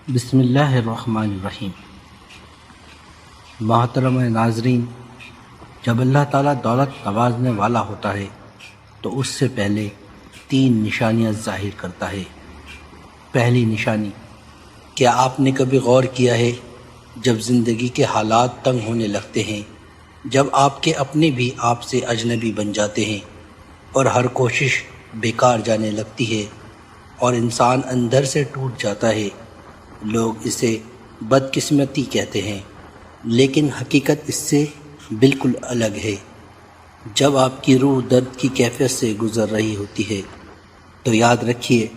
بسم اللہ الرحمن الرحیم۔ محترم ناظرین، جب اللہ تعالیٰ دولت نوازنے والا ہوتا ہے تو اس سے پہلے 3 نشانیاں ظاہر کرتا ہے۔ پہلی نشانی، کیا آپ نے کبھی غور کیا ہے جب زندگی کے حالات تنگ ہونے لگتے ہیں، جب آپ کے اپنے بھی آپ سے اجنبی بن جاتے ہیں اور ہر کوشش بیکار جانے لگتی ہے اور انسان اندر سے ٹوٹ جاتا ہے؟ لوگ اسے بدقسمتی کہتے ہیں، لیکن حقیقت اس سے بالکل الگ ہے۔ جب آپ کی روح درد کی کیفیت سے گزر رہی ہوتی ہے تو یاد رکھیے،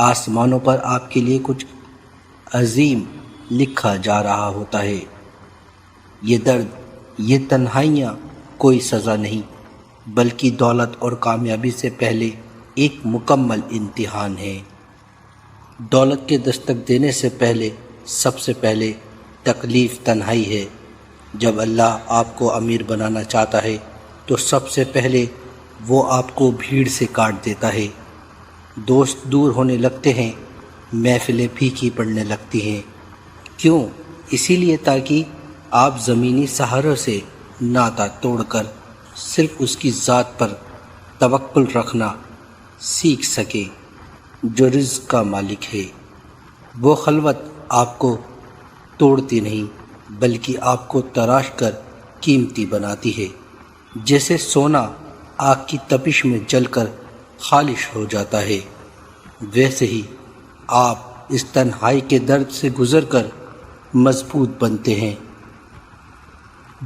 آسمانوں پر آپ کے لیے کچھ عظیم لکھا جا رہا ہوتا ہے۔ یہ درد، یہ تنہائیاں کوئی سزا نہیں، بلکہ دولت اور کامیابی سے پہلے ایک مکمل امتحان ہے۔ دولت کے دستک دینے سے پہلے سب سے پہلے تکلیف تنہائی ہے۔ جب اللہ آپ کو امیر بنانا چاہتا ہے تو سب سے پہلے وہ آپ کو بھیڑ سے کاٹ دیتا ہے۔ دوست دور ہونے لگتے ہیں، محفلیں پھیکی پڑنے لگتی ہیں۔ کیوں؟ اسی لیے تاکہ آپ زمینی سہاروں سے ناطہ توڑ کر صرف اس کی ذات پر توکل رکھنا سیکھ سکیں جو رزق کا مالک ہے۔ وہ خلوت آپ کو توڑتی نہیں بلکہ آپ کو تراش کر قیمتی بناتی ہے۔ جیسے سونا آگ کی تپش میں جل کر خالص ہو جاتا ہے، ویسے ہی آپ اس تنہائی کے درد سے گزر کر مضبوط بنتے ہیں۔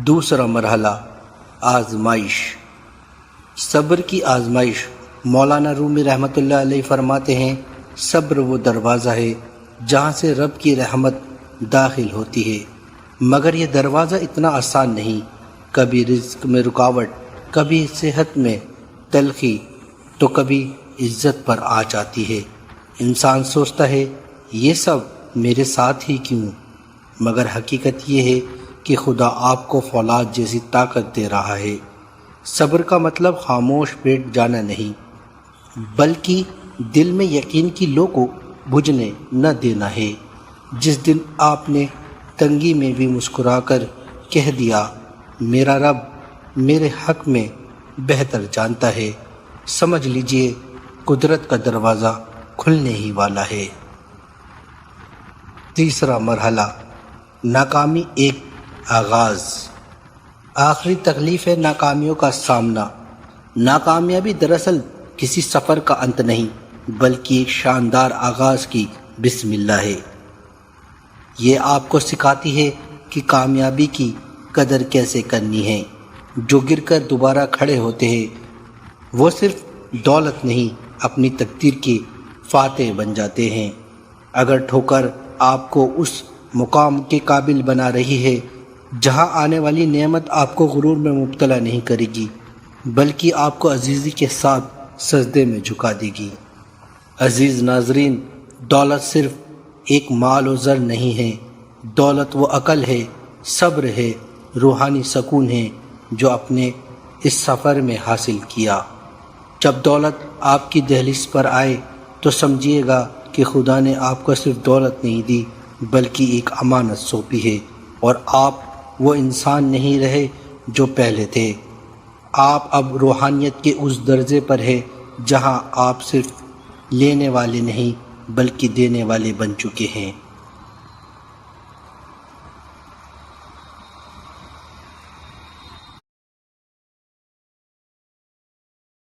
دوسرا مرحلہ، آزمائش۔ صبر کی آزمائش۔ مولانا رومی رحمۃ اللہ علیہ فرماتے ہیں، صبر وہ دروازہ ہے جہاں سے رب کی رحمت داخل ہوتی ہے، مگر یہ دروازہ اتنا آسان نہیں۔ کبھی رزق میں رکاوٹ، کبھی صحت میں تلخی تو کبھی عزت پر آ جاتی ہے۔ انسان سوچتا ہے یہ سب میرے ساتھ ہی کیوں، مگر حقیقت یہ ہے کہ خدا آپ کو فولاد جیسی طاقت دے رہا ہے۔ صبر کا مطلب خاموش بیٹھ جانا نہیں، بلکہ دل میں یقین کی لو کو بجھنے نہ دینا ہے۔ جس دن آپ نے تنگی میں بھی مسکرا کر کہہ دیا، میرا رب میرے حق میں بہتر جانتا ہے، سمجھ لیجئے قدرت کا دروازہ کھلنے ہی والا ہے۔ تیسرا مرحلہ، ناکامی ایک آغاز۔ آخری تکلیف ہے ناکامیوں کا سامنا۔ ناکامیابی دراصل کسی سفر کا انت نہیں، بلکہ ایک شاندار آغاز کی بسم اللہ ہے۔ یہ آپ کو سکھاتی ہے کہ کامیابی کی قدر کیسے کرنی ہے۔ جو گر کر دوبارہ کھڑے ہوتے ہیں وہ صرف دولت نہیں، اپنی تقدیر کے فاتح بن جاتے ہیں۔ اگر ٹھوکر آپ کو اس مقام کے قابل بنا رہی ہے جہاں آنے والی نعمت آپ کو غرور میں مبتلا نہیں کرے گی، بلکہ آپ کو عزیزی کے ساتھ سجدے میں جھکا دے گی۔ عزیز ناظرین، دولت صرف ایک مال و زر نہیں ہے، دولت وہ عقل ہے، صبر ہے، روحانی سکون ہے جو اپنے اس سفر میں حاصل کیا۔ جب دولت آپ کی دہلیز پر آئے تو سمجھیے گا کہ خدا نے آپ کو صرف دولت نہیں دی بلکہ ایک امانت سونپی ہے، اور آپ وہ انسان نہیں رہے جو پہلے تھے۔ آپ اب روحانیت کے اس درجے پر ہے جہاں آپ صرف لینے والے نہیں بلکہ دینے والے بن چکے ہیں۔